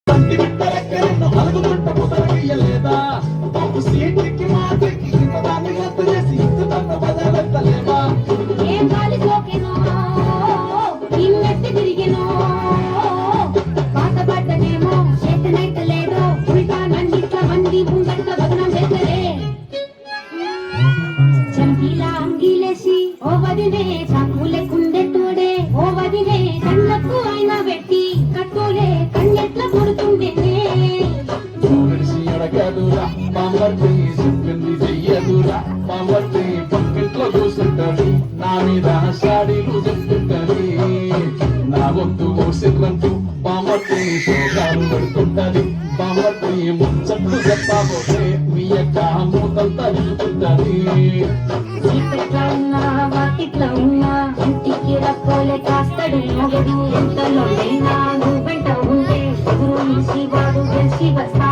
బండి బిడ్డలెక్కడెన్నో అలుగుతుంట ముదరగయ్యలేదా బాబు సీటికి మాటకి ఇంతదాన్ని రద్దు చేసి ఇంతదన్న బదలెత్తలేవా ఏం గాలి సోకెనో ఇన్నెత్తి తిరిగెనో పాతబడ్డనేమో చేతనైతే లేదో ఉల్టా నన్నిట్ల మంది ముందట్ల బదనం చేతలే చంకీలా అంగీలేసి ఓ వదినే చాకులే కుండే తోడే ఓ వదినే కళ్ళకు అయినా పెట్టి కట్టోలే కన్నెట్ల కొడుతుండేనే చూడడిసి అడగదురా బాంబర్తి చెప్పింది చెయ్యదురా బాంబర్తి పక్కింట్లో కూర్చుంటది నా మీద సాడీలు చెప్తుంటది నా వద్దు సిర్రంటూ బాంబర్తి శోకాలు పడుతుంటది బాంబర్తి ముచ్చట్లు చెప్పబోతే మీ యొక్క మూతంతా నిలుపుతుంటది చీకట్లా ఉన్నా వాకిట్లా ఉన్నా ఇంటికి రక్కోలే కాస్తడు మొగడు ఎంతలో అయినా నువ్వు వెంట ఉంటే ఎదురు నిలిచి వాడు గెలిచి వస్తా